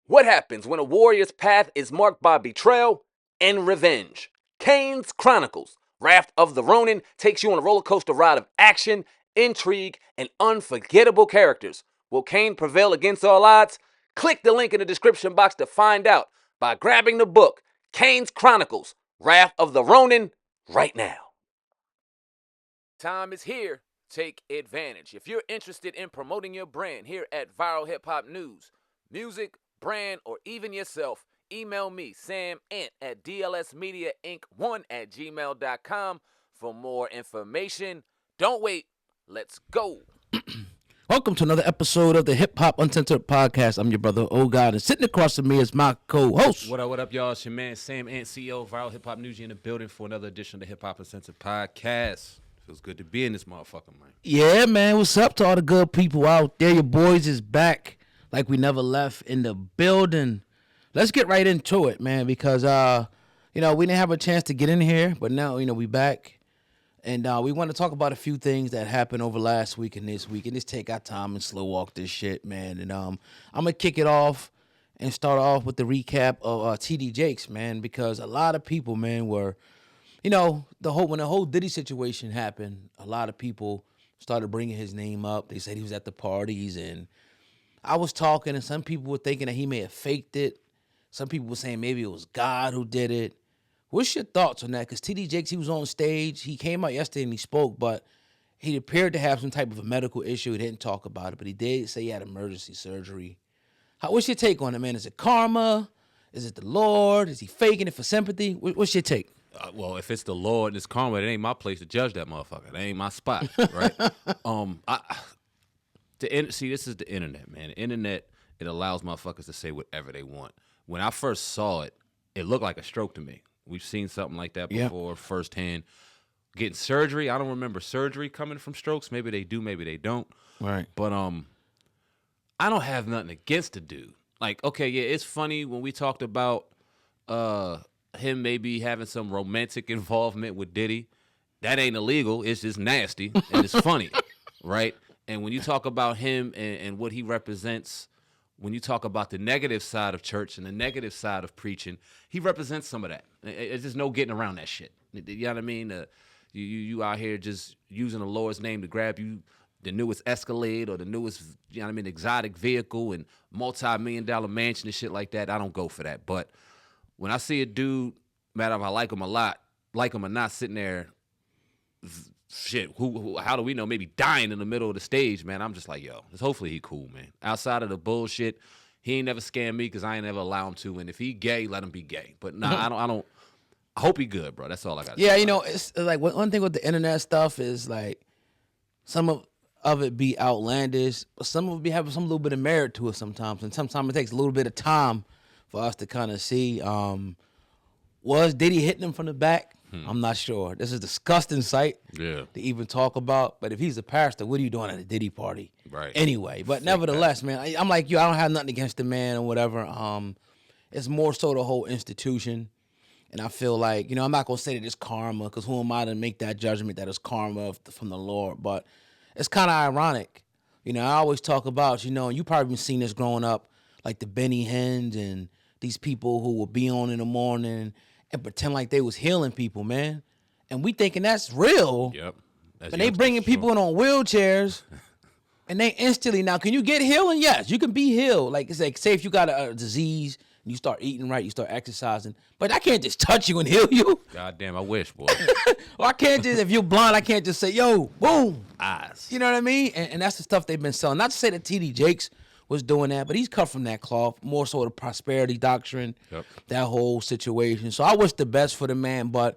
What happens when a warrior's path is marked by betrayal and revenge? Kane's Chronicles, Wrath of the Ronin, takes you on a roller coaster ride of action, intrigue, and unforgettable characters. Will Kane prevail against all odds? Click the link in the description box to find out by grabbing the book, Kane's Chronicles, Wrath of the Ronin, right now. Time is here. Take advantage. If you're interested in promoting your brand here at Viral Hip Hop News, music, brand, or even yourself, email me, Sam Ant, at dlsmediainc1@gmail.com for more information. Don't wait. Let's go. Welcome to another episode of the Hip Hop Uncensored Podcast. I'm your brother, Oh God, and sitting across from me is my co-host. What up, y'all? It's your man, Sam Ant, CEO of Viral Hip Hop News, in the building for another edition of the Hip Hop Uncensored Podcast. Feels good to be in this motherfucker, man. Yeah, man. What's up to all the good people out there? Your boys is back like we never left in the building. Let's get right into it, man, because, we didn't have a chance to get in here, but now, we back. And we want to talk about a few things that happened over last week and this week, and just take our time and slow walk this shit, man. And I'm going to kick it off and start off with the recap of TD Jakes, man, because a lot of people, man, were, when the whole Diddy situation happened, a lot of people started bringing his name up. They said he was at the parties, and I was talking, and some people were thinking that he may have faked it. Some people were saying maybe it was God who did it. What's your thoughts on that? Because TD Jakes, he was on stage. He came out yesterday and he spoke, but he appeared to have some type of a medical issue. He didn't talk about it, but he did say he had emergency surgery. What's your take on it, man? Is it karma? Is it the Lord? Is he faking it for sympathy? What's your take? Well, if it's the Lord and it's karma, it ain't my place to judge that motherfucker. That ain't my spot, right? See, this is the internet, man. The internet, it allows motherfuckers to say whatever they want. When I first saw it, it looked like a stroke to me. We've seen something like that before firsthand. Getting surgery, I don't remember surgery coming from strokes. Maybe they do, maybe they don't. Right. But I don't have nothing against the dude. Like, okay, yeah, it's funny when we talked about him maybe having some romantic involvement with Diddy. That ain't illegal. It's just nasty, and it's funny, right? And when you talk about him and what he represents, when you talk about the negative side of church and the negative side of preaching, he represents some of that. It's just no getting around that shit. You know what I mean? You out here just using the Lord's name to grab you the newest Escalade or the newest, exotic vehicle and multi-million-dollar mansion and shit like that. I don't go for that. But when I see a dude, matter if I like him a lot, like him or not, sitting there, shit, how do we know? Maybe dying in the middle of the stage, man. I'm just like, yo, hopefully he cool, man. Outside of the bullshit, he ain't never scammed me because I ain't never allow him to. And if he gay, let him be gay. But nah, I don't. I hope he good, bro. That's all I got to say. Yeah, it's like one thing with the internet stuff is like some of it be outlandish, but some of it be having some little bit of merit to it sometimes. And sometimes it takes a little bit of time for us to kind of see. Was Diddy hitting him from the back? I'm not sure. This is a disgusting sight to even talk about. But if he's a pastor, what are you doing at a Diddy party? Right. Anyway, but nevertheless, man, I'm like you. I don't have nothing against the man or whatever. It's more so the whole institution. And I feel like, I'm not going to say that it's karma, because who am I to make that judgment that it's karma from the Lord? But it's kind of ironic. I always talk about, and you probably been seeing this growing up, like the Benny Hinn's and these people who will be on in the morning and pretend like they was healing people, man. And we thinking that's real. Yep. And they bringing people in on wheelchairs, and they instantly, now, can you get healing? Yes, you can be healed. Like, it's like, say if you got a disease, you start eating right, you start exercising, but I can't just touch you and heal you. God damn, I wish, boy. Or I can't just, if you're blind, I can't just say, yo, boom. Eyes. You know what I mean? And that's the stuff they've been selling. Not to say that TD Jakes was doing that, but he's cut from that cloth, more so the prosperity doctrine, that whole situation. So I wish the best for the man, but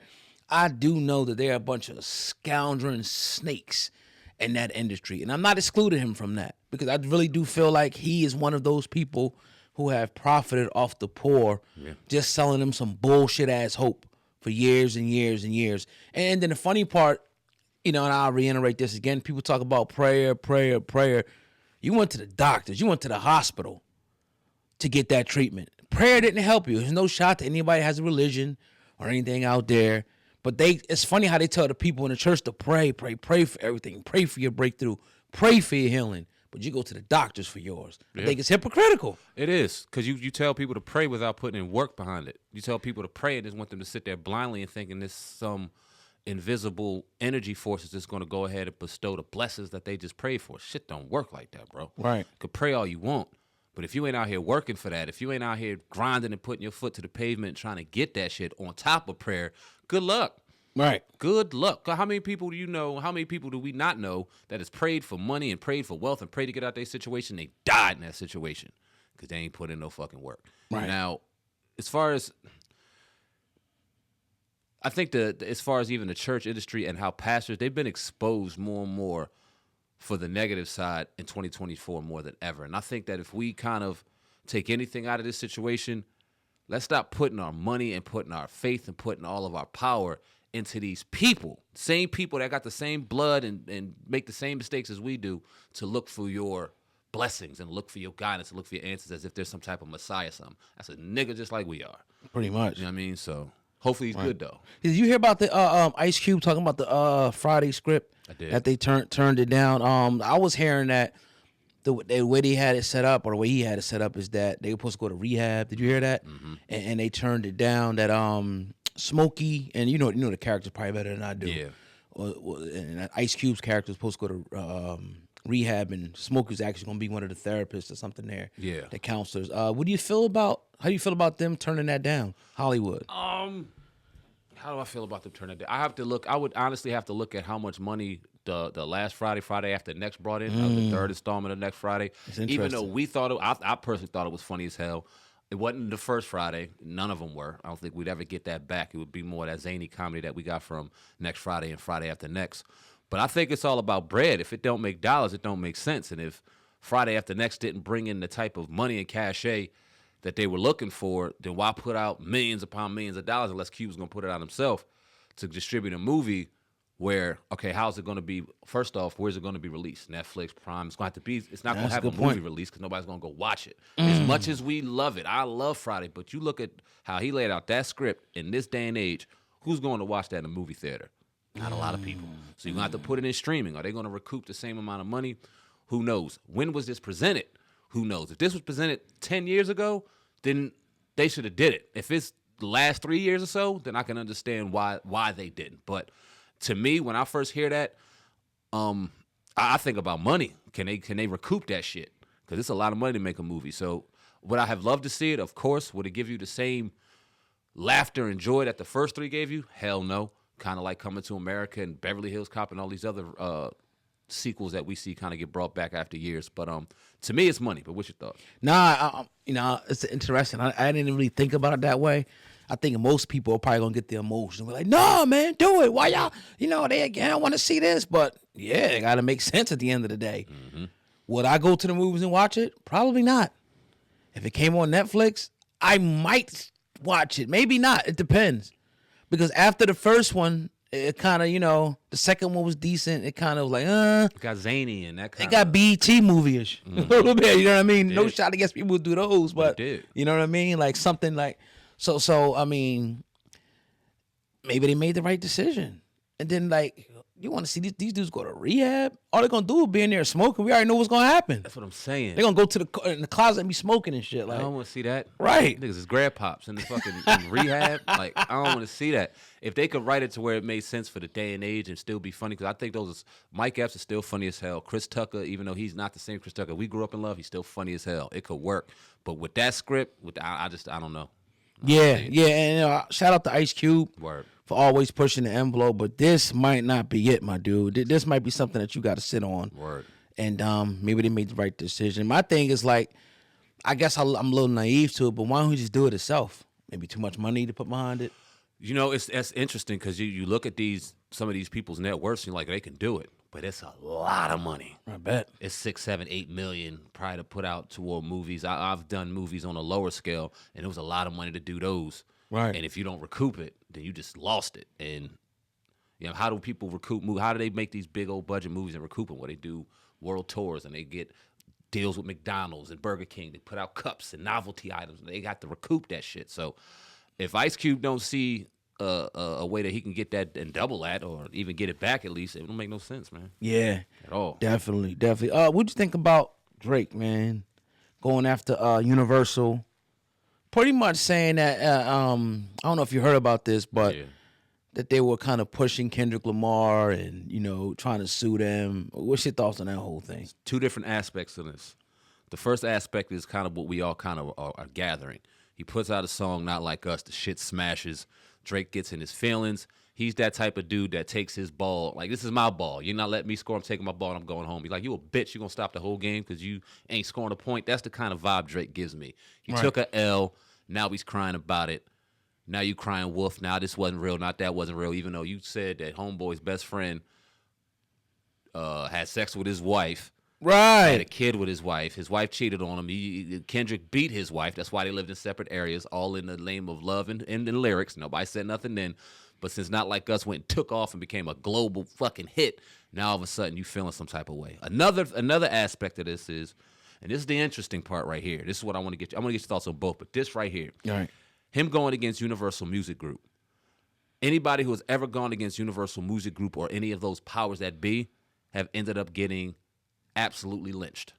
I do know that there are a bunch of scoundrel snakes in that industry. And I'm not excluding him from that, because I really do feel like he is one of those people who have profited off the poor, just selling them some bullshit ass hope for years and years and years. And then the funny part, and I'll reiterate this again, people talk about prayer. You went to the doctors, you went to the hospital to get that treatment. Prayer didn't help you. There's no shot that anybody has a religion or anything out there. But it's funny how they tell the people in the church to pray for everything. Pray for your breakthrough. Pray for your healing. but you go to the doctors for yours. Yeah. I think it's hypocritical. It is, because you tell people to pray without putting in work behind it. You tell people to pray and just want them to sit there blindly and thinking there's some invisible energy forces that's going to go ahead and bestow the blessings that they just prayed for. Shit don't work like that, bro. Right. You could pray all you want, but if you ain't out here working for that, if you ain't out here grinding and putting your foot to the pavement and trying to get that shit on top of prayer, good luck. Right. Good luck. How many people do you know? How many people do we not know that has prayed for money and prayed for wealth and prayed to get out their situation? They died in that situation because they ain't put in no fucking work. Right. Now, as far as I think as far as even the church industry and how pastors, they've been exposed more and more for the negative side in 2024 more than ever. And I think that if we kind of take anything out of this situation, let's stop putting our money and putting our faith and putting all of our power into these people, same people that got the same blood and make the same mistakes as we do, to look for your blessings and look for your guidance and look for your answers as if there's some type of Messiah or something. That's a nigga just like we are. Pretty much. You know what I mean? So hopefully he's good, though. Did you hear about the Ice Cube talking about the Friday script? I did. That they turned it down. I was hearing that the way they had it set up, or the way he had it set up, is that they were supposed to go to rehab. Did you hear that? Mm-hmm. And they turned it down. That Smokey, and you know the characters probably better than I do. Yeah. And Ice Cube's character was supposed to go to rehab, and Smokey's actually going to be one of the therapists or something there. Yeah. The counselors. What do you feel about? How do you feel about them turning that down? Hollywood. How do I feel about them turning it down? I would honestly have to look at how much money the last Friday after next brought in, the third installment of next Friday. Even though we thought I personally thought it was funny as hell. It wasn't the first Friday. None of them were. I don't think we'd ever get that back. It would be more that zany comedy that we got from next Friday and Friday after next. But I think it's all about bread. If it don't make dollars, it don't make sense. And if Friday after next didn't bring in the type of money and cachet that they were looking for, then why put out millions upon millions of dollars unless Cube's going to put it out himself to distribute a movie where, okay, how's it going to be? First off, where's it going to be released? Netflix, Prime. It's going to have to be. It's not going to have a movie release because nobody's going to go watch it. As much as we love it, I love Friday, but you look at how he laid out that script in this day and age. Who's going to watch that in a movie theater? Not a lot of people. So you're going to have to put it in streaming. Are they going to recoup the same amount of money? Who knows? When was this presented? Who knows? If this was presented 10 years ago, then they should have did it. If it's the last 3 years or so, then I can understand why they didn't. But to me, when I first hear that, I think about money. Can they recoup that shit? Because it's a lot of money to make a movie. So would I have loved to see it? Of course. Would it give you the same laughter and joy that the first three gave you? Hell no. Kind of like Coming to America and Beverly Hills Cop and all these other sequels that we see kind of get brought back after years. But to me, it's money. But what's your thoughts? Nah, it's interesting. I didn't really think about it that way. I think most people are probably gonna get the emotion. We're like, no, man, do it. Why y'all? They again, I want to see this, but yeah, it gotta make sense at the end of the day. Mm-hmm. Would I go to the movies and watch it? Probably not. If it came on Netflix, I might watch it. Maybe not. It depends. Because after the first one, it kind of, the second one was decent. It kind of was like, It got zany and that kind It got BET movie-ish a little bit. You know what I mean? No did. shot against people who do those, but did. You know what I mean? Like something like, so I mean, maybe they made the right decision. And then like, you want to see these dudes go to rehab? All they're going to do is be in there smoking. We already know what's going to happen. That's what I'm saying. They're going to go to in the closet and be smoking and shit. Like, I don't want to see that. Right. Niggas is grandpops in the fucking in rehab. Like, I don't want to see that. If they could write it to where it made sense for the day and age and still be funny, because I think Mike Epps is still funny as hell. Chris Tucker, even though he's not the same Chris Tucker we grew up in love, he's still funny as hell. It could work. But with that script, I don't know. Yeah. And shout out to Ice Cube. Word. For always pushing the envelope, but this might not be it, my dude. This might be something that you got to sit on. Word. And maybe they made the right decision. My thing is like, I guess I'm a little naive to it, but why don't you just do it itself? Maybe too much money to put behind it. That's interesting because you look at some of these people's net worths, and you're like, they can do it, but it's a lot of money. I bet it's 6, 7, 8 million probably to put out toward movies. I've done movies on a lower scale, and it was a lot of money to do those. Right. And if you don't recoup it, then you just lost it. And how do people recoup movies? How do they make these big old budget movies and recoup them? Well, they do world tours and they get deals with McDonald's and Burger King. They put out cups and novelty items. And they got to recoup that shit. So if Ice Cube don't see a way that he can get that and double that, or even get it back at least, it don't make no sense, man. Yeah, At all. definitely. What'd you think about Drake, man, going after Universal? Pretty much saying that I don't know if you heard about this, but Yeah. that they were kind of pushing Kendrick Lamar and trying to sue them. What's your thoughts on that whole thing? Two different aspects of this. The first aspect is kind of what we all kind of are gathering. He puts out a song, Not Like Us. The shit smashes. Drake gets in his feelings. He's that type of dude that takes his ball. Like, this is my ball. You're not letting me score. I'm taking my ball and I'm going home. He's like, you a bitch. You're going to stop the whole game because you ain't scoring a point. That's the kind of vibe Drake gives me. He took a L. Now he's crying about it. Now you crying wolf. Now this wasn't real. Not that wasn't real. Even though you said that homeboy's best friend had sex with his wife. Had a kid with his wife. His wife cheated on him. Kendrick beat his wife. That's why they lived in separate areas, all in the name of love and the lyrics. Nobody said nothing then. But since Not Like Us went and took off and became a global fucking hit, now all of a sudden you feeling some type of way. Another aspect of this is, and this is the interesting part right here. This is what I want to get you. I want to get your thoughts on both, but this right here. All right. Him going against Universal Music Group. Anybody who has ever gone against Universal Music Group or any of those powers that be have ended up getting absolutely lynched.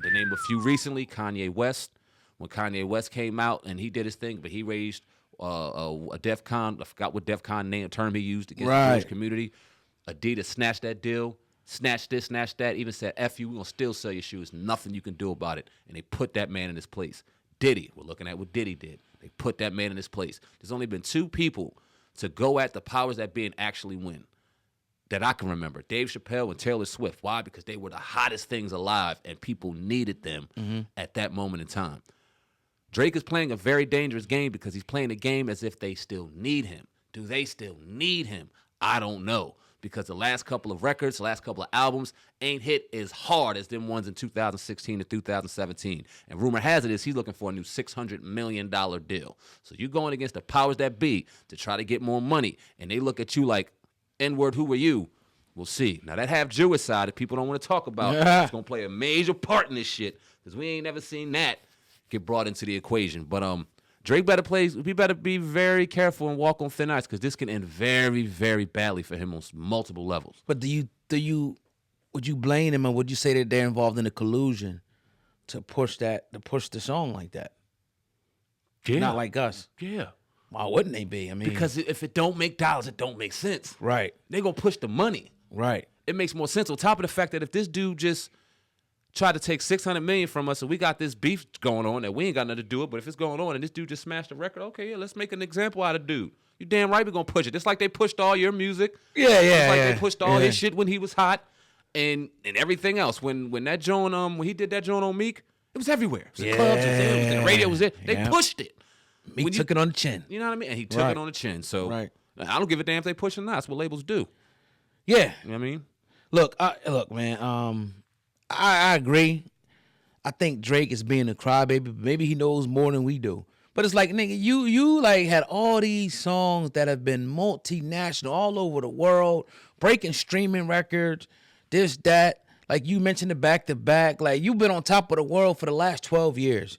To name a few recently, Kanye West. When Kanye West came out and he did his thing, but he raised a DEFCON, I forgot what DEFCON term he used against the Jewish community. Adidas snatched that deal, snatched this, snatched that, even said, F you, we're going to still sell your shoes. Nothing you can do about it. And they put that man in his place. Diddy, we're looking at what Diddy did. They put that man in his place. There's only been two people to go at the powers that be and actually win that I can remember. Dave Chappelle and Taylor Swift. Why? Because they were the hottest things alive and people needed them at that moment in time. Drake is playing a very dangerous game because he's playing a game as if they still need him. Do they still need him? I don't know. Because the last couple of records, the last couple of albums ain't hit as hard as them ones in 2016 to 2017. And rumor has it is he's looking for a new $600 million deal. So you're going against the powers that be to try to get more money. And they look at you like, N-word, who are you? We'll see. Now, that half-Jewish side that people don't want to talk about is going to play a major part in this shit because we ain't never seen that get brought into the equation. But Drake we better be very careful and walk on thin ice because this can end very, very badly for him on multiple levels. But would you blame him, or would you say that they're involved in a collusion to push the song like that? Yeah. Not Like Us. Yeah. Why wouldn't they be? I mean, Because if it don't make dollars, it don't make sense. right, They gonna push the money. right. It makes more sense on top of the fact that if this dude just tried to take $600 million from us and we got this beef going on that we ain't got nothing to do with, but if it's going on and this dude just smashed the record, okay, yeah, let's make an example out of dude. You damn right we're gonna push it. Just like they pushed all your music. Yeah. Just like they pushed all his shit when he was hot and everything else. When that joint when he did that joint on Meek, it was everywhere. It was in clubs, it was in the radio was there. They pushed it. Meek took it on the chin. You know what I mean? And he took it on the chin. So I don't give a damn if they push or not. That's what labels do. Yeah. You know what I mean? Look, man. I agree. I think Drake is being a crybaby. Maybe he knows more than we do. But it's like, nigga, you like had all these songs that have been multinational all over the world, breaking streaming records, this, that. Like you mentioned the back-to-back. Like you've been on top of the world for the last 12 years.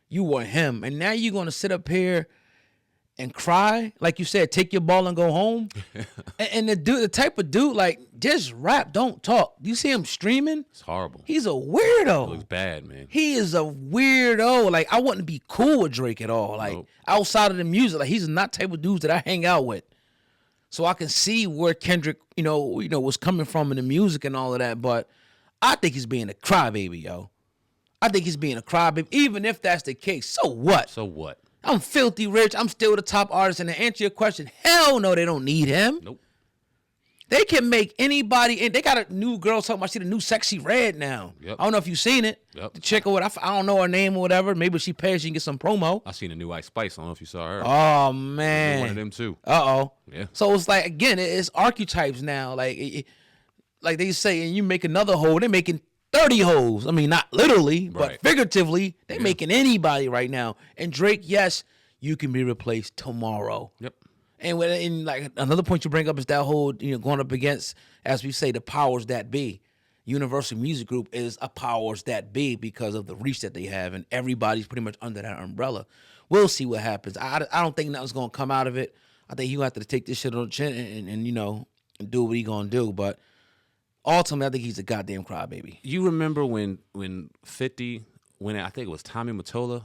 You were him. And now you're going to sit up here and cry? Like you said, take your ball and go home? and the type of dude, like, just rap, don't talk. You see him streaming? It's horrible. He's a weirdo. It looks bad, man. He is a weirdo. Like, I wouldn't be cool with Drake at all. Like, outside of the music, like, he's not type of dudes that I hang out with. So I can see where Kendrick, was coming from in the music and all of that. But I think he's being a crybaby, yo. I think he's being a crybaby. Even if that's the case, so what? So what? I'm filthy rich. I'm still the top artist. And to answer your question, hell no, they don't need him. Nope. They can make anybody, and they got a new girl talking about she the new Sexy Red now. Yep. I don't know if you've seen it. Yep. The chick or what, I don't know her name or whatever. Maybe she pays, she can get some promo. I seen a new Ice Spice. I don't know if you saw her. Oh, man. One of them too. Uh-oh. Yeah. So it's like, again, it's archetypes now. Like they say, and you make another hole, they're making 30 holes. I mean, not literally, but figuratively, they're making anybody right now. And Drake, yes, you can be replaced tomorrow. Yep. And like another point you bring up is that whole, going up against, as we say, the powers that be. Universal Music Group is a powers that be because of the reach that they have, and everybody's pretty much under that umbrella. We'll see what happens. I don't think nothing's going to come out of it. I think he gonna have to take this shit on the chin and and do what he gonna do. But ultimately, I think he's a goddamn crybaby. You remember when 50 went? I think it was Tommy Mottola.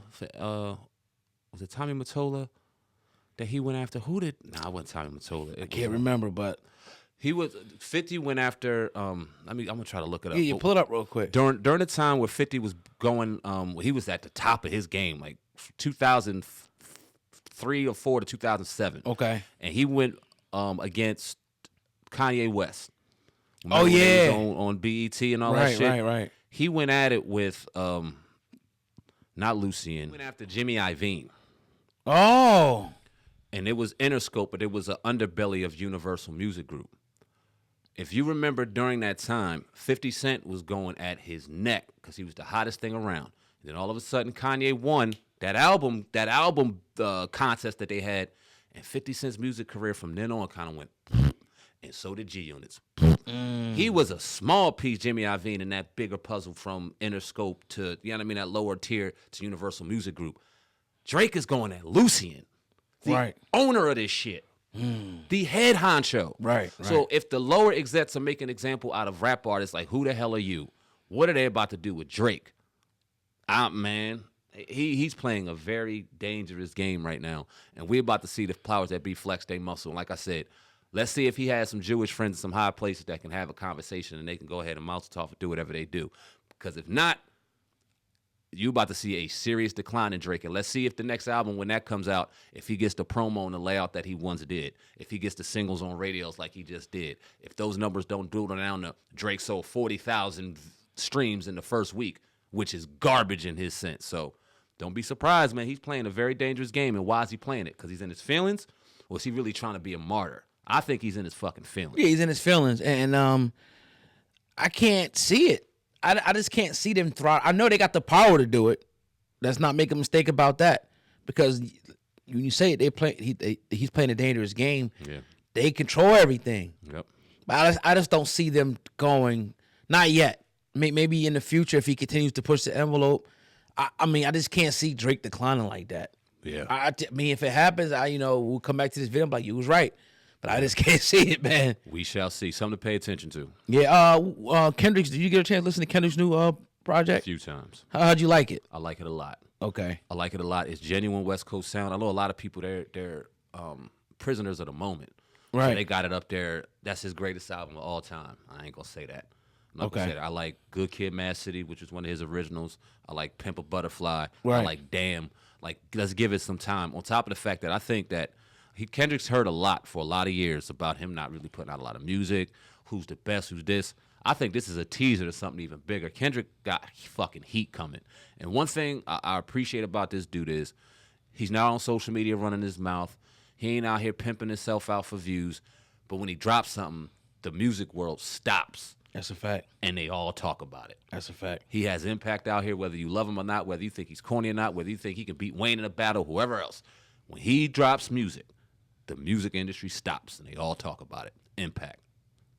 Was it Tommy Mottola that he went after? Who did? Nah, it wasn't Tommy Mottola. I can't remember, but he was 50 went after. I'm gonna try to look it up. yeah, you pull it up real quick. During the time where 50 was going, he was at the top of his game, like 2003 or 4 to 2007. Okay, and he went against Kanye West. Oh yeah, he was on BET and all that shit. Right. He went at it with not Lucien. He went after Jimmy Iovine. Oh, And it was Interscope, but it was an underbelly of Universal Music Group. If you remember during that time, 50 Cent was going at his neck because he was the hottest thing around. And then all of a sudden, Kanye won that album contest that they had, and 50 Cent's music career from then on kind of went, and so did G-Unit's. He was a small piece, Jimmy Iovine, in that bigger puzzle from Interscope to, you know what I mean, that lower tier to Universal Music Group. Drake is going at Lucien, the owner of this shit. The head honcho. Right. So if the lower execs are making an example out of rap artists, like, who the hell are you? What are they about to do with Drake? Man, he's playing a very dangerous game right now, and we're about to see the powers that be flex their muscle. And like I said, let's see if he has some Jewish friends in some high places that can have a conversation and they can go ahead and mouth talk and do whatever they do. Because if not, you about to see a serious decline in Drake. And let's see if the next album, when that comes out, if he gets the promo and the layout that he once did, if he gets the singles on radios like he just did, if those numbers don't dwindle down to Drake sold 40,000 streams in the first week, which is garbage in his sense. So don't be surprised, man. He's playing a very dangerous game. And why is he playing it? Because he's in his feelings? Or is he really trying to be a martyr? I think he's in his fucking feelings. Yeah, he's in his feelings. And I can't see it. I just can't see them thrive. I know they got the power to do it. Let's not make a mistake about that. Because when you say it, he's playing a dangerous game. Yeah. They control everything. Yep. But I just don't see them going. Not yet. Maybe in the future if he continues to push the envelope. I just can't see Drake declining like that. Yeah. I mean, if it happens, we'll come back to this video. I'm like, you was right. But I just can't see it, man. We shall see. Something to pay attention to. Yeah. Kendrick's. Did you get a chance to listen to Kendrick's new project? A few times. How'd you like it? I like it a lot. Okay. I like it a lot. It's genuine West Coast sound. I know a lot of people. They're prisoners of the moment. Right. So they got it up there. That's his greatest album of all time. I ain't gonna say that. I'm not gonna say that. I like Good Kid, Mad City, which is one of his originals. I like Pimp a Butterfly. Right. I like Damn. Like, let's give it some time. On top of the fact that I think that Kendrick's heard a lot for a lot of years about him not really putting out a lot of music. Who's the best? Who's this? I think this is a teaser to something even bigger. Kendrick got fucking heat coming. And one thing I appreciate about this dude is he's not on social media running his mouth. He ain't out here pimping himself out for views. But when he drops something, the music world stops. That's a fact. And they all talk about it. That's a fact. He has impact out here, whether you love him or not, whether you think he's corny or not, whether you think he can beat Wayne in a battle, whoever else. When he drops music, the music industry stops, and they all talk about it. Impact.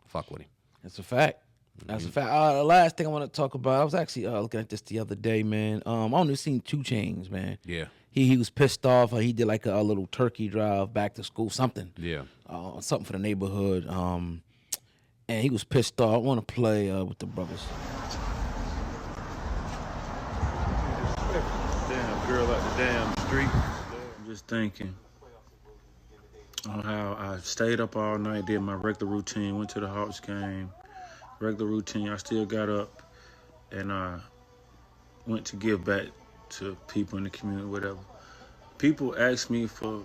Fuck with him. That's a fact. That's a fact. The last thing I want to talk about, I was actually looking at this the other day, man. I only seen 2 Chainz, man. Yeah. He was pissed off. He did like a little turkey drive back to school, something. Yeah. Something for the neighborhood. And he was pissed off. I want to play with the brothers. Damn girl at the damn street. I'm just thinking on how I stayed up all night, did my regular routine, went to the Hawks game, regular routine. I still got up and I went to give back to people in the community, whatever. People ask me for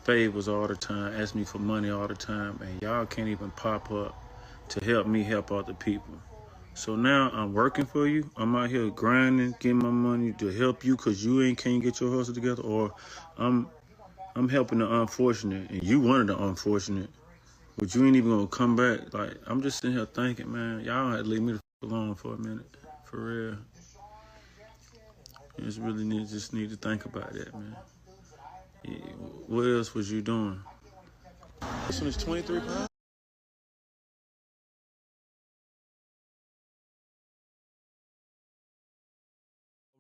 favors all the time, ask me for money all the time, and y'all can't even pop up to help me help other people. So now I'm working for you. I'm out here grinding, getting my money to help you because you can't get your hustle together, or I'm helping the unfortunate, and you one of the unfortunate, but you ain't even gonna come back. Like, I'm just sitting here thinking, man, y'all had to leave me the f alone for a minute, for real. You just really need to think about that, man. Yeah, what else was you doing? This one is 23 pounds.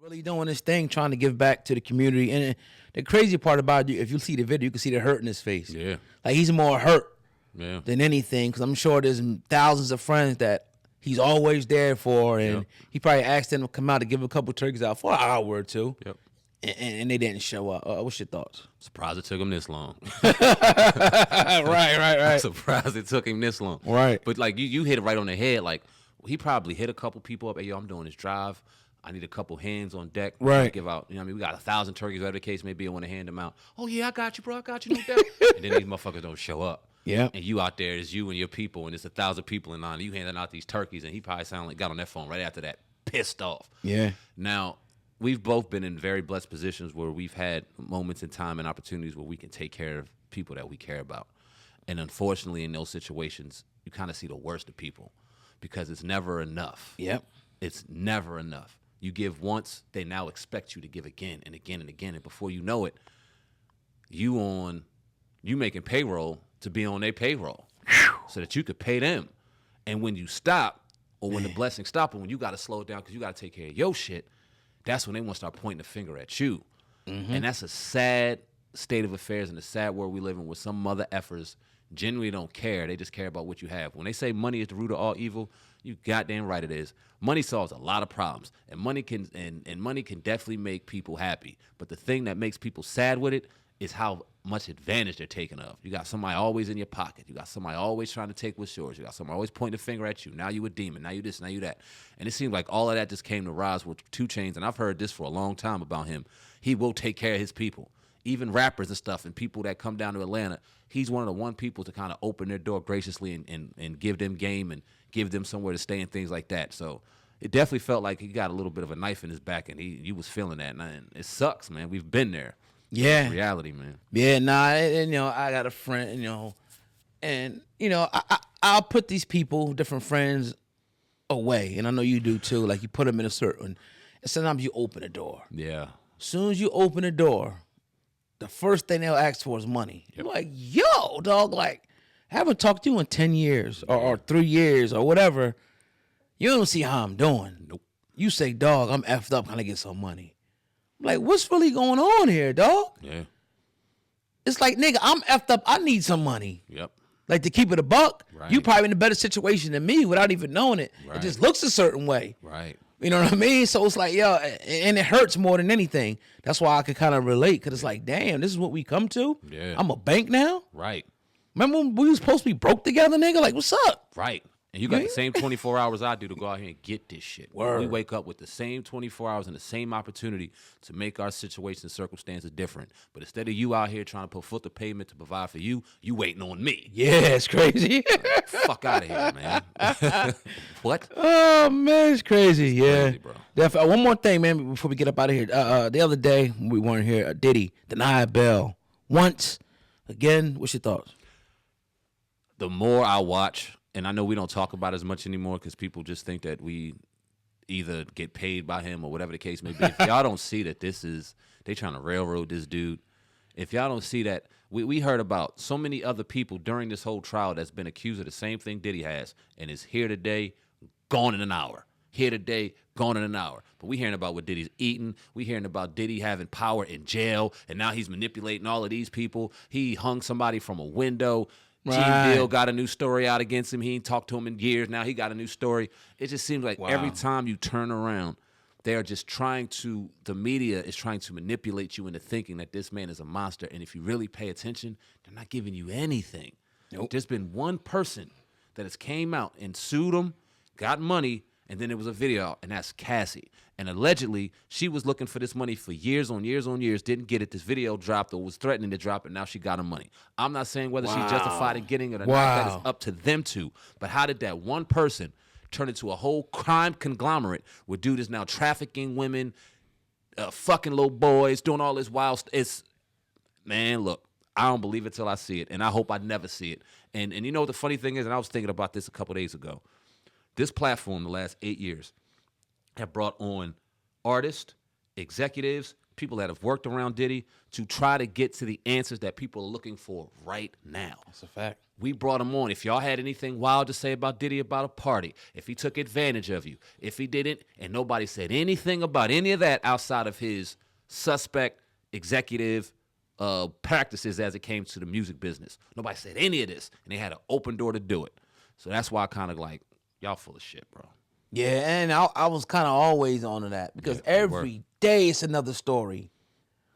Really doing his thing, trying to give back to the community. And the crazy part about it, if you see the video, you can see the hurt in his face. Yeah. Like, he's more hurt Yeah. than anything, because I'm sure there's thousands of friends that he's always there for, and he probably asked them to come out to give a couple turkeys out for an hour or two. Yep. And they didn't show up. What's your thoughts? Surprised it took him this long. right. Surprised it took him this long. Right. But like you hit it right on the head. Like he probably hit a couple people up. Hey, yo, I'm doing this drive. I need a couple hands on deck. Right. Give out. You know what I mean? We got 1,000 turkeys, whatever the case may be. I want to hand them out. Oh yeah, I got you, bro. I got you. No doubt. And then these motherfuckers don't show up. Yeah. And you out there, it's you and your people, and it's 1,000 people in line. And you handing out these turkeys, and he probably sounded like got on that phone right after that, pissed off. Yeah. Now, we've both been in very blessed positions where we've had moments in time and opportunities where we can take care of people that we care about. And unfortunately, in those situations, you kind of see the worst of people because it's never enough. Yep. It's never enough. You give once, they now expect you to give again and again and again. And before you know it, you making payroll to be on their payroll so that you could pay them. And when you stop, or when the blessings stop, or when you got to slow it down because you got to take care of your shit, that's when they want to start pointing the finger at you. Mm-hmm. And that's a sad state of affairs and a sad world we live in where some mother effers genuinely don't care. They just care about what you have. When they say money is the root of all evil, you goddamn right it is. Money solves a lot of problems, and money can definitely make people happy. But the thing that makes people sad with it is how much advantage they're taking of. You got somebody always in your pocket. You got somebody always trying to take what's yours. You got somebody always pointing the finger at you. Now you a demon. Now you this. Now you that. And it seems like all of that just came to rise with 2 Chainz. And I've heard this for a long time about him. He will take care of his people. Even rappers and stuff and people that come down to Atlanta, he's one of the one people to kind of open their door graciously and give them game and give them somewhere to stay and things like that. So it definitely felt like he got a little bit of a knife in his back, and he was feeling that. And it sucks, man. We've been there. Yeah. It's reality, man. Yeah, nah, and I got a friend, and I'll put these people, different friends, away, and I know you do too. Like, you put them in a certain, and sometimes you open a door. Yeah. As soon as you open a door, the first thing they'll ask for is money. You're like, yo, dog, like, I haven't talked to you in 10 years or 3 years or whatever. You don't see how I'm doing. Nope. You say, dog, I'm effed up. Can I get some money? I'm like, what's really going on here, dog? Yeah. It's like, nigga, I'm effed up. I need some money. Yep. Like, to keep it a buck, Right. you probably in a better situation than me without even knowing it. Right. It just looks a certain way. Right. You know what I mean? So it's like, yo, and it hurts more than anything. That's why I could kind of relate, because it's like, damn, this is what we come to? Yeah. I'm a bank now? Right. Remember when we was supposed to be broke together, nigga? Like, what's up? Right. And you got the same 24 hours I do to go out here and get this shit. Word. We wake up with the same 24 hours and the same opportunity to make our situations and circumstances different. But instead of you out here trying to put foot to pavement to provide for you, you waiting on me. Yeah, it's crazy. Fuck out of here, man. What? Oh, man, it's crazy. Yeah. crazy, bro. One more thing, man, before we get up out of here. The other day, when we weren't here, Diddy denied bail once. Again, what's your thoughts? The more I watch, and I know we don't talk about it as much anymore because people just think that we either get paid by him or whatever the case may be. If y'all don't see that they trying to railroad this dude. If y'all don't see that, we heard about so many other people during this whole trial that's been accused of the same thing Diddy has and is here today, gone in an hour. Here today, gone in an hour. But we hearing about what Diddy's eating. We hearing about Diddy having power in jail, and now he's manipulating all of these people. He hung somebody from a window. Right. Gene Bill got a new story out against him. He ain't talked to him in years. Now he got a new story. It just seems like every time you turn around, they are just the media is trying to manipulate you into thinking that this man is a monster. And if you really pay attention, they're not giving you anything. Nope. There's been one person that has came out and sued him, got money, and then there was a video out, and that's Cassie. And allegedly, she was looking for this money for years on years on years, didn't get it. This video dropped or was threatening to drop it, and now she got her money. I'm not saying whether she's justified in getting it or not. That is up to them two. But how did that one person turn into a whole crime conglomerate where dude is now trafficking women, fucking little boys, doing all this wild stuff? Man, look, I don't believe it till I see it, and I hope I never see it. And you know what the funny thing is, and I was thinking about this a couple days ago. This platform, the last 8 years, have brought on artists, executives, people that have worked around Diddy to try to get to the answers that people are looking for right now. That's a fact. We brought him on. If y'all had anything wild to say about Diddy about a party, if he took advantage of you, if he didn't, and nobody said anything about any of that outside of his suspect executive practices as it came to the music business. Nobody said any of this, and they had an open door to do it. So that's why I kind of like, y'all full of shit, bro. Yeah, and I was kind of always on to that because every day it's another story.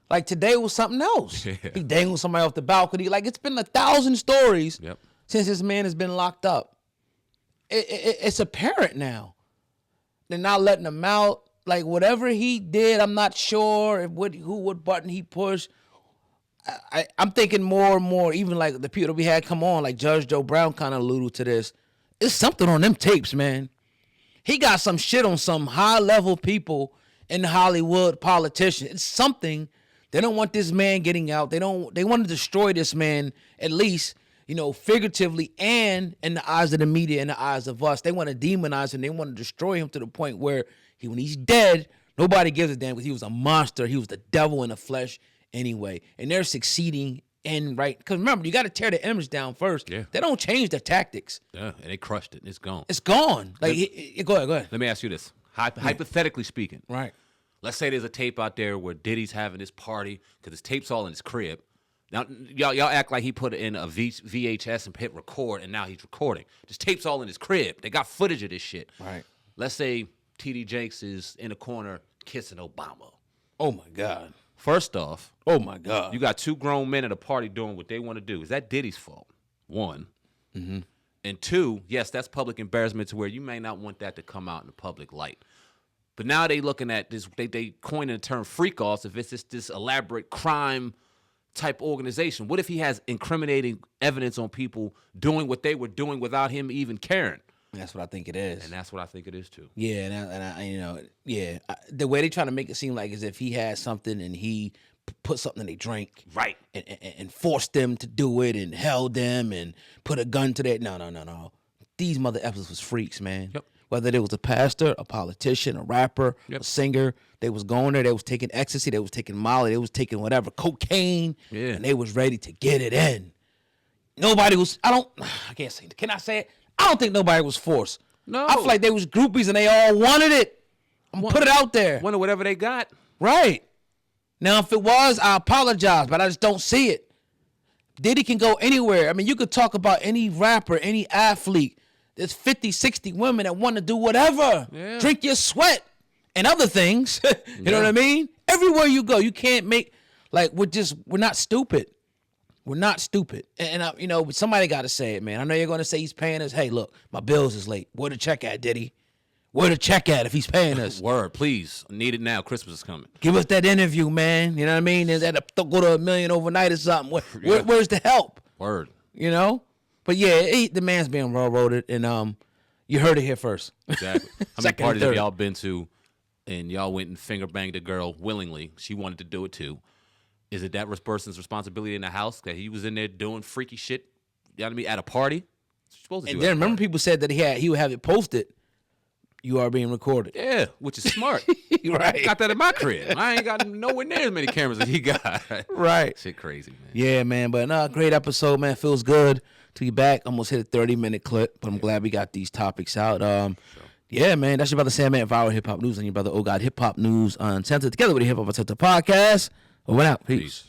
Like today was something else. Yeah. He dangled somebody off the balcony. Like it's been 1,000 stories since this man has been locked up. It's apparent now. They're not letting him out. Like whatever he did, I'm not sure what button he pushed. I'm thinking more and more, even like the people that we had come on, like Judge Joe Brown kind of alluded to this. It's something on them tapes, man. He got some shit on some high-level people in Hollywood, politicians. It's something. They don't want this man getting out. They want to destroy this man, at least, figuratively and in the eyes of the media, in the eyes of us. They want to demonize him. They want to destroy him to the point where when he's dead, nobody gives a damn because he was a monster. He was the devil in the flesh anyway. And they're succeeding in because remember, you got to tear the image down first. Yeah. They don't change their tactics. Yeah, and they crushed it. It's gone. It's gone. Like, go ahead. Let me ask you this. Hypothetically speaking. Right. Let's say there's a tape out there where Diddy's having this party because his tape's all in his crib. Now, y'all act like he put it in a VHS and hit record, and now he's recording. This tape's all in his crib. They got footage of this shit. Right. Let's say T.D. Jakes is in a corner kissing Obama. Oh, my God. First off, oh, my God. You got two grown men at a party doing what they want to do. Is that Diddy's fault? One. Mm-hmm. And two, yes, that's public embarrassment to where you may not want that to come out in the public light. But now they looking at this, they coined the term freak-offs if it's just this elaborate crime type organization. What if he has incriminating evidence on people doing what they were doing without him even caring? That's what I think it is. And that's what I think it is too. Yeah, the way they try to make it seem like as if he had something and he put something in their drink. Right. And forced them to do it and held them and put a gun to their... No. These mother effers was freaks, man. Yep. Whether they was a pastor, a politician, a rapper, a singer, they was going there, they was taking ecstasy, they was taking Molly, they was taking whatever, cocaine, and they was ready to get it in. Nobody was, I can't say, can I say it? I don't think nobody was forced. No. I feel like they was groupies and they all wanted it. Put it out there. Wanted whatever they got. Right. Now, if it was, I apologize, but I just don't see it. Diddy can go anywhere. I mean, you could talk about any rapper, any athlete. There's 50, 60 women that want to do whatever. Yeah. Drink your sweat and other things. You know what I mean? Everywhere you go, you can't make, like, we're not stupid. We're not stupid. And somebody got to say it, man. I know you're going to say he's paying us. Hey, look, my bills is late. Where the check at, Diddy? Where the check at if he's paying us? Word, please. I need it now. Christmas is coming. Give us that interview, man. You know what I mean? Is that go to $1 million overnight or something? Where's the help? Word. But yeah, the man's being railroaded, and you heard it here first. Exactly. How many parties have y'all been to, and y'all went and finger banged a girl willingly? She wanted to do it too. Is it that person's responsibility in the house that he was in there doing freaky shit? You know what I mean? At a party. Supposed to and then remember, people said that he would have it posted. You are being recorded. Yeah, which is smart. Right. Got that in my crib. I ain't got nowhere near as many cameras as he got. Right. Shit crazy, man. Yeah, man. But great episode, man. Feels good to be back. Almost hit a 30-minute clip, but I'm glad we got these topics out. Yeah, man. That's your brother Sam, man. Viral Hip Hop News, and your brother Oh God Hip Hop News Uncensored. Together with the Hip Hop Uncensored podcast. Over and out. Peace.